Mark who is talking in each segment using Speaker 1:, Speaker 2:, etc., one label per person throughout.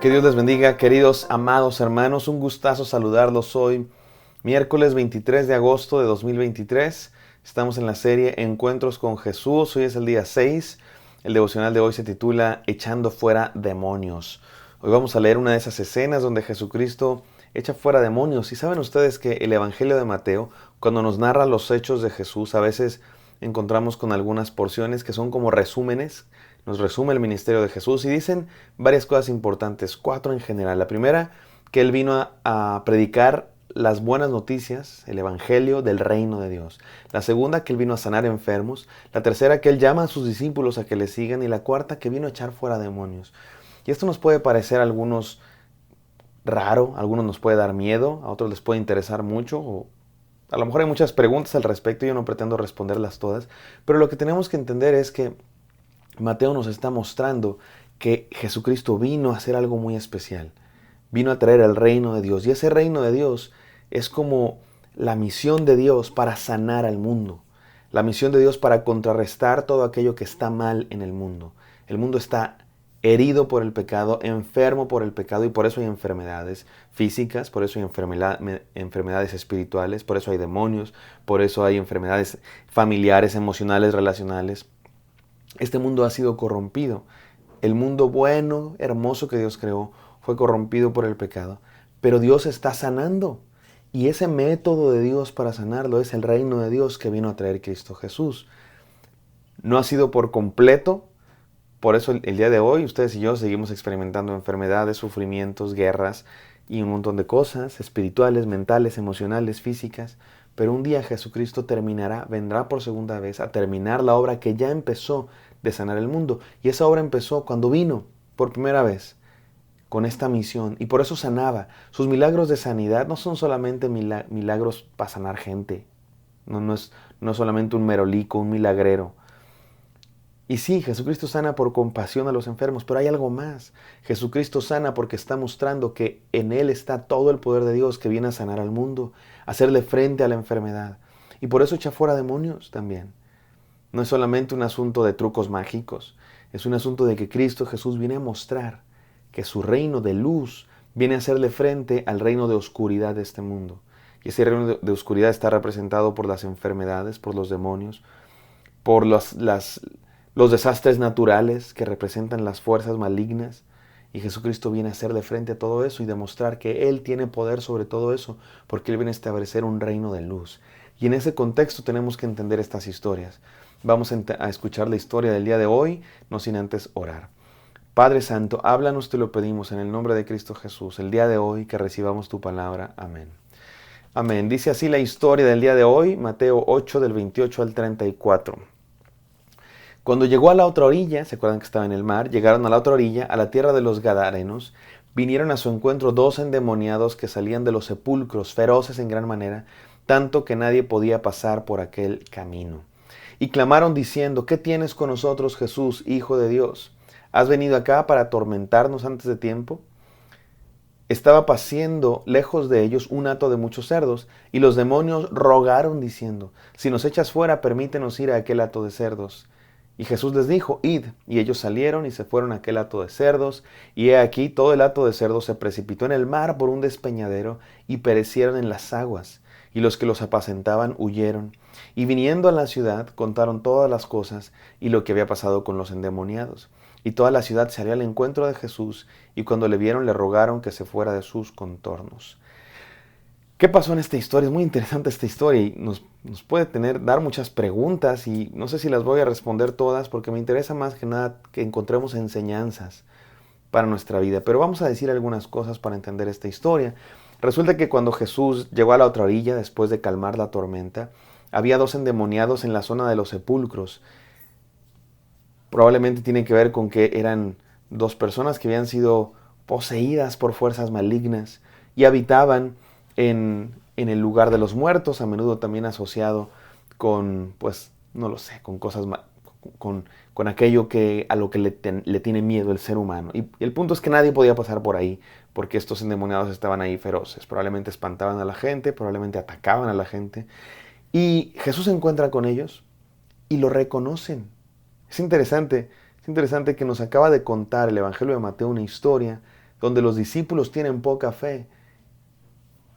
Speaker 1: Que Dios les bendiga, queridos amados hermanos. Un gustazo saludarlos hoy, miércoles 23 de agosto de 2023. Estamos en la serie Encuentros con Jesús. Hoy es el día 6. El devocional de hoy se titula Echando fuera demonios. Hoy vamos a leer una de esas escenas donde Jesucristo echa fuera demonios. Y saben ustedes que el Evangelio de Mateo, cuando nos narra los hechos de Jesús, a veces encontramos con algunas porciones que son como resúmenes. Nos resume el ministerio de Jesús y dicen varias cosas importantes, 4 en general. La primera, que Él vino a predicar las buenas noticias, el Evangelio del reino de Dios. La segunda, que Él vino a sanar enfermos. La tercera, que Él llama a sus discípulos a que le sigan. Y la cuarta, que vino a echar fuera demonios. Y esto nos puede parecer a algunos raro, a algunos nos puede dar miedo, a otros les puede interesar mucho, o a lo mejor hay muchas preguntas al respecto y yo no pretendo responderlas todas, pero lo que tenemos que entender es que Mateo nos está mostrando que Jesucristo vino a hacer algo muy especial. Vino a traer el reino de Dios. Y ese reino de Dios es como la misión de Dios para sanar al mundo. La misión de Dios para contrarrestar todo aquello que está mal en el mundo. El mundo está herido por el pecado, enfermo por el pecado, y por eso hay enfermedades físicas, por eso hay enfermedades espirituales, por eso hay demonios, por eso hay enfermedades familiares, emocionales, relacionales. Este mundo ha sido corrompido. El mundo bueno, hermoso que Dios creó, fue corrompido por el pecado. Pero Dios está sanando. Y ese método de Dios para sanarlo es el reino de Dios que vino a traer Cristo Jesús. No ha sido por completo. Por eso el día de hoy ustedes y yo seguimos experimentando enfermedades, sufrimientos, guerras y un montón de cosas espirituales, mentales, emocionales, físicas. Pero un día Jesucristo vendrá por segunda vez a terminar la obra que ya empezó de sanar el mundo. Y esa obra empezó cuando vino por primera vez con esta misión. Y por eso sanaba. Sus milagros de sanidad no son solamente milagros para sanar gente. No es solamente un merolico, un milagrero. Y sí, Jesucristo sana por compasión a los enfermos, pero hay algo más. Jesucristo sana porque está mostrando que en Él está todo el poder de Dios que viene a sanar al mundo, a hacerle frente a la enfermedad. Y por eso echa fuera demonios también. No es solamente un asunto de trucos mágicos, es un asunto de que Cristo Jesús viene a mostrar que su reino de luz viene a hacerle frente al reino de oscuridad de este mundo. Y ese reino de oscuridad está representado por las enfermedades, por los demonios, por los desastres naturales que representan las fuerzas malignas. Y Jesucristo viene a hacerle frente a todo eso y demostrar que Él tiene poder sobre todo eso, porque Él viene a establecer un reino de luz. Y en ese contexto tenemos que entender estas historias. Vamos a escuchar la historia del día de hoy, no sin antes orar. Padre Santo, háblanos, te lo pedimos en el nombre de Cristo Jesús, el día de hoy que recibamos tu palabra. Amén. Amén. Dice así la historia del día de hoy, Mateo 8 del 28 al 34. Cuando llegó a la otra orilla, ¿se acuerdan que estaba en el mar? Llegaron a la otra orilla, a la tierra de los Gadarenos. Vinieron a su encuentro 2 endemoniados que salían de los sepulcros, feroces en gran manera, tanto que nadie podía pasar por aquel camino. Y clamaron diciendo, ¿qué tienes con nosotros, Jesús, Hijo de Dios? ¿Has venido acá para atormentarnos antes de tiempo? Estaba paciendo lejos de ellos un hato de muchos cerdos, y los demonios rogaron diciendo, si nos echas fuera, permítenos ir a aquel hato de cerdos. Y Jesús les dijo, id. Y ellos salieron y se fueron a aquel hato de cerdos, y he aquí todo el hato de cerdos se precipitó en el mar por un despeñadero, y perecieron en las aguas. Y los que los apacentaban huyeron. Y viniendo a la ciudad, contaron todas las cosas y lo que había pasado con los endemoniados. Y toda la ciudad salió al encuentro de Jesús, y cuando le vieron le rogaron que se fuera de sus contornos. ¿Qué pasó en esta historia? Es muy interesante esta historia y nos puede dar muchas preguntas, y no sé si las voy a responder todas porque me interesa más que nada que encontremos enseñanzas para nuestra vida. Pero vamos a decir algunas cosas para entender esta historia. Resulta que cuando Jesús llegó a la otra orilla, después de calmar la tormenta, había 2 endemoniados en la zona de los sepulcros. Probablemente tiene que ver con que eran 2 personas que habían sido poseídas por fuerzas malignas y habitaban en el lugar de los muertos, a menudo también asociado con, pues, no lo sé, con cosas, con aquello a lo que le tiene miedo el ser humano. Y el punto es que nadie podía pasar por ahí, porque estos endemoniados estaban ahí feroces. Probablemente espantaban a la gente, probablemente atacaban a la gente. Y Jesús se encuentra con ellos y lo reconocen. Es interesante que nos acaba de contar el Evangelio de Mateo una historia donde los discípulos tienen poca fe.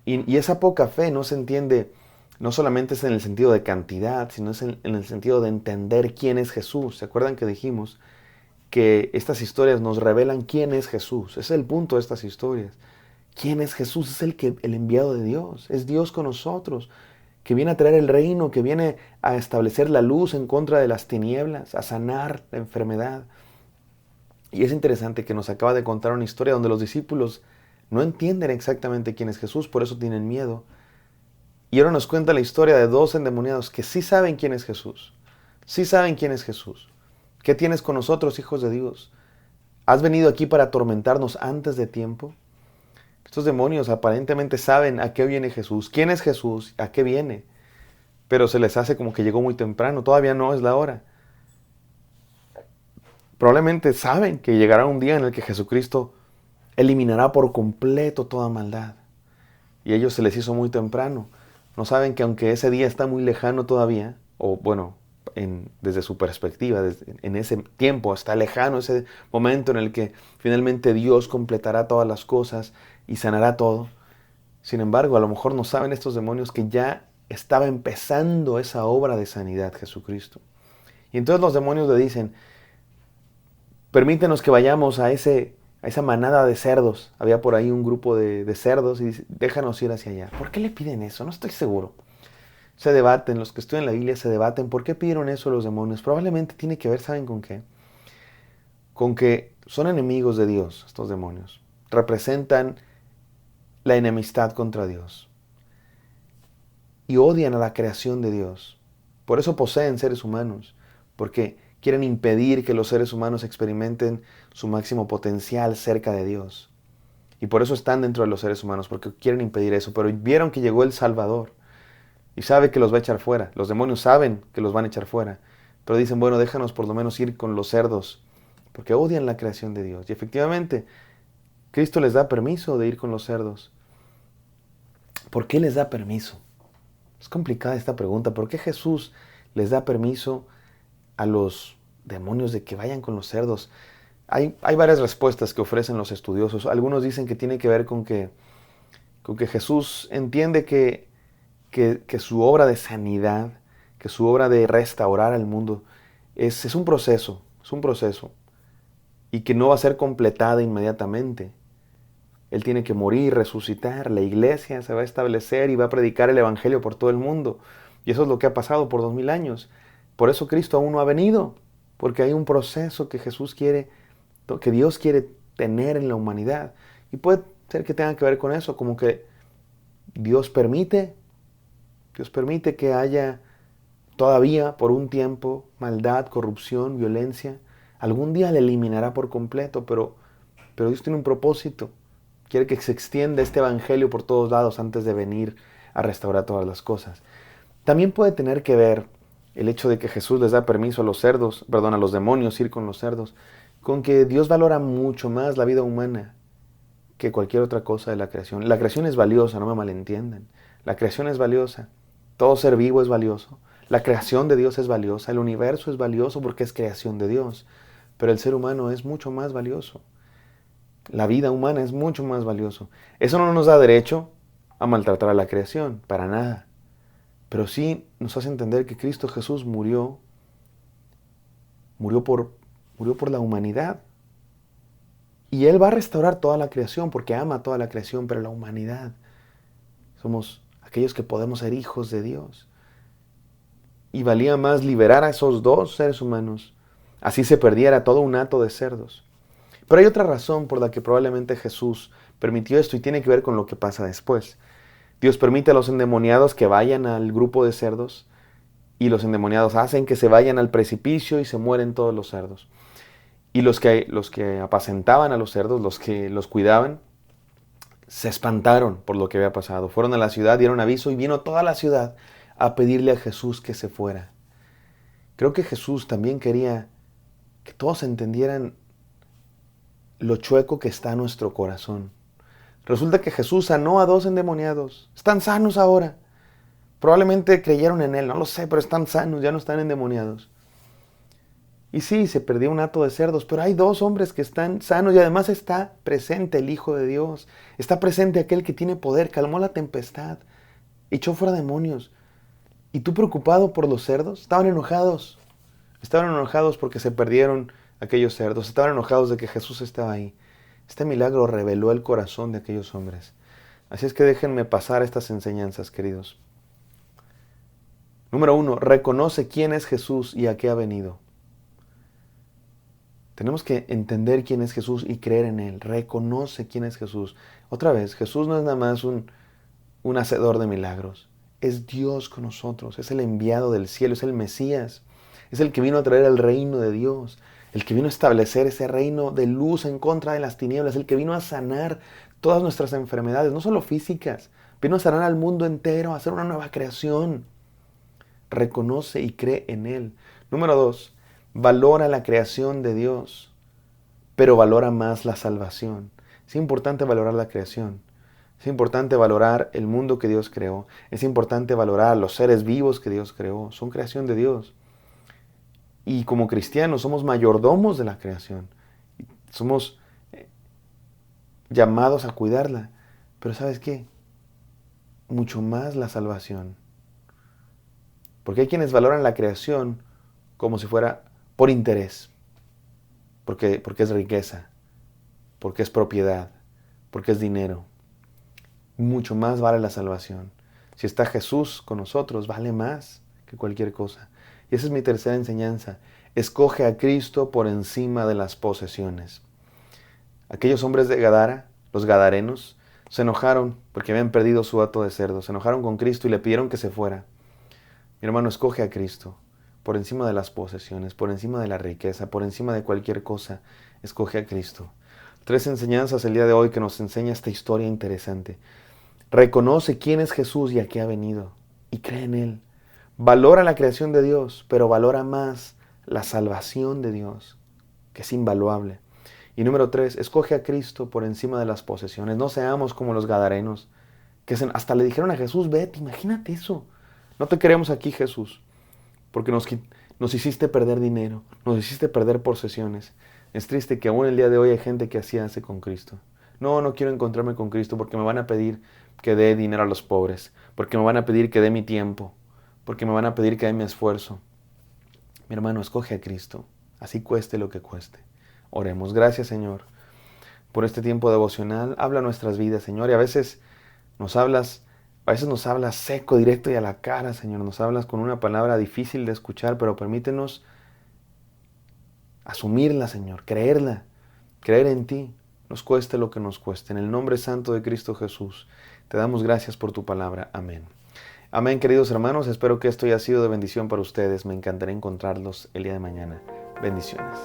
Speaker 1: Y esa poca fe no se entiende, no solamente es en el sentido de cantidad, sino es en el sentido de entender quién es Jesús. ¿Se acuerdan que dijimos que estas historias nos revelan quién es Jesús? Ese es el punto de estas historias. ¿Quién es Jesús? Es el enviado de Dios. Es Dios con nosotros, que viene a traer el reino, que viene a establecer la luz en contra de las tinieblas, a sanar la enfermedad. Y es interesante que nos acaba de contar una historia donde los discípulos no entienden exactamente quién es Jesús, por eso tienen miedo. Y ahora nos cuenta la historia de dos endemoniados que sí saben quién es Jesús. Sí saben quién es Jesús. ¿Qué tienes con nosotros, hijos de Dios? ¿Has venido aquí para atormentarnos antes de tiempo? Estos demonios aparentemente saben a qué viene Jesús, quién es Jesús, a qué viene. Pero se les hace como que llegó muy temprano, todavía no es la hora. Probablemente saben que llegará un día en el que Jesucristo eliminará por completo toda maldad. Y a ellos se les hizo muy temprano. No saben que aunque ese día está muy lejano todavía, o bueno, desde su perspectiva, en ese tiempo está lejano ese momento en el que finalmente Dios completará todas las cosas y sanará todo. Sin embargo, a lo mejor no saben estos demonios que ya estaba empezando esa obra de sanidad Jesucristo. Y entonces los demonios le dicen, permítenos que vayamos a esa manada de cerdos. Había por ahí un grupo de cerdos y dice, déjanos ir hacia allá. ¿Por qué le piden eso? No estoy seguro. Se debaten, los que estudian la Biblia se debaten, ¿por qué pidieron eso los demonios? Probablemente tiene que ver, ¿saben con qué? Con que son enemigos de Dios, estos demonios. Representan la enemistad contra Dios. Y odian a la creación de Dios. Por eso poseen seres humanos, porque quieren impedir que los seres humanos experimenten su máximo potencial cerca de Dios. Y por eso están dentro de los seres humanos, porque quieren impedir eso. Pero vieron que llegó el Salvador y sabe que los va a echar fuera. Los demonios saben que los van a echar fuera. Pero dicen, bueno, déjanos por lo menos ir con los cerdos, porque odian la creación de Dios. Y efectivamente, Cristo les da permiso de ir con los cerdos. ¿Por qué les da permiso? Es complicada esta pregunta. ¿Por qué Jesús les da permiso a los demonios de que vayan con los cerdos? Hay varias respuestas que ofrecen los estudiosos. Algunos dicen que tiene que ver con que Jesús entiende que su obra de sanidad, que su obra de restaurar al mundo es un proceso, y que no va a ser completada inmediatamente. Él tiene que morir, resucitar, la iglesia se va a establecer y va a predicar el evangelio por todo el mundo. Y eso es lo que ha pasado por 2000 años. Por eso Cristo aún no ha venido, porque hay un proceso que que Dios quiere tener en la humanidad. Y puede ser que tenga que ver con eso, como que Dios permite que haya todavía por un tiempo maldad, corrupción, violencia. Algún día la eliminará por completo, pero Dios tiene un propósito. Quiere que se extienda este evangelio por todos lados antes de venir a restaurar todas las cosas. También puede tener que ver el hecho de que Jesús les da permiso a los demonios ir con los cerdos, con que Dios valora mucho más la vida humana que cualquier otra cosa de la creación. La creación es valiosa, no me malentiendan. La creación es valiosa. Todo ser vivo es valioso. La creación de Dios es valiosa. El universo es valioso porque es creación de Dios. Pero el ser humano es mucho más valioso. La vida humana es mucho más valioso. Eso no nos da derecho a maltratar a la creación, para nada. Pero sí nos hace entender que Cristo Jesús murió por la humanidad. Y Él va a restaurar toda la creación porque ama a toda la creación, pero la humanidad somos aquellos que podemos ser hijos de Dios. Y valía más liberar a esos dos seres humanos, así se perdiera todo un hato de cerdos. Pero hay otra razón por la que probablemente Jesús permitió esto y tiene que ver con lo que pasa después. Dios permite a los endemoniados que vayan al grupo de cerdos y los endemoniados hacen que se vayan al precipicio y se mueren todos los cerdos. Y los que apacentaban a los cerdos, los que los cuidaban, se espantaron por lo que había pasado. Fueron a la ciudad, dieron aviso y vino toda la ciudad a pedirle a Jesús que se fuera. Creo que Jesús también quería que todos entendieran lo chueco que está nuestro corazón. Resulta que Jesús sanó a dos endemoniados. Están sanos ahora. Probablemente creyeron en Él, no lo sé, pero están sanos, ya no están endemoniados. Y sí, se perdió un hato de cerdos, pero hay 2 hombres que están sanos y además está presente el Hijo de Dios. Está presente aquel que tiene poder, calmó la tempestad, echó fuera demonios. ¿Y tú preocupado por los cerdos? Estaban enojados. Estaban enojados porque se perdieron aquellos cerdos. Estaban enojados de que Jesús estaba ahí. Este milagro reveló el corazón de aquellos hombres. Así es que déjenme pasar estas enseñanzas, queridos. Número 1, reconoce quién es Jesús y a qué ha venido. Tenemos que entender quién es Jesús y creer en Él. Reconoce quién es Jesús. Otra vez, Jesús no es nada más un hacedor de milagros. Es Dios con nosotros. Es el enviado del cielo. Es el Mesías. Es el que vino a traer el reino de Dios. El que vino a establecer ese reino de luz en contra de las tinieblas. El que vino a sanar todas nuestras enfermedades, no solo físicas. Vino a sanar al mundo entero, a hacer una nueva creación. Reconoce y cree en Él. Número 2, valora la creación de Dios, pero valora más la salvación. Es importante valorar la creación. Es importante valorar el mundo que Dios creó. Es importante valorar los seres vivos que Dios creó. Son creación de Dios. Y como cristianos somos mayordomos de la creación. Somos llamados a cuidarla. Pero ¿sabes qué? Mucho más la salvación. Porque hay quienes valoran la creación como si fuera por interés. Porque es riqueza. Porque es propiedad. Porque es dinero. Mucho más vale la salvación. Si está Jesús con nosotros, vale más que cualquier cosa. Y esa es mi tercera enseñanza. Escoge a Cristo por encima de las posesiones. Aquellos hombres de Gadara, los gadarenos, se enojaron porque habían perdido su hato de cerdo. Se enojaron con Cristo y le pidieron que se fuera. Mi hermano, escoge a Cristo por encima de las posesiones, por encima de la riqueza, por encima de cualquier cosa. Escoge a Cristo. 3 enseñanzas el día de hoy que nos enseña esta historia interesante. Reconoce quién es Jesús y a qué ha venido. Y cree en Él. Valora la creación de Dios, pero valora más la salvación de Dios, que es invaluable. Y número 3, escoge a Cristo por encima de las posesiones. No seamos como los gadarenos, que hasta le dijeron a Jesús, vete, imagínate eso. No te queremos aquí, Jesús, porque nos hiciste perder dinero, nos hiciste perder posesiones. Es triste que aún el día de hoy hay gente que así hace con Cristo. No quiero encontrarme con Cristo porque me van a pedir que dé dinero a los pobres, porque me van a pedir que dé mi tiempo, porque me van a pedir que dé mi esfuerzo. Mi hermano, escoge a Cristo, así cueste lo que cueste. Oremos. Gracias, Señor, por este tiempo devocional. Habla a nuestras vidas, Señor, y a veces nos hablas seco, directo y a la cara, Señor. Nos hablas con una palabra difícil de escuchar, pero permítenos asumirla, Señor, creerla, creer en ti, nos cueste lo que nos cueste. En el nombre santo de Cristo Jesús, te damos gracias por tu palabra. Amén. Amén, queridos hermanos. Espero que esto haya sido de bendición para ustedes. Me encantaría encontrarlos el día de mañana. Bendiciones.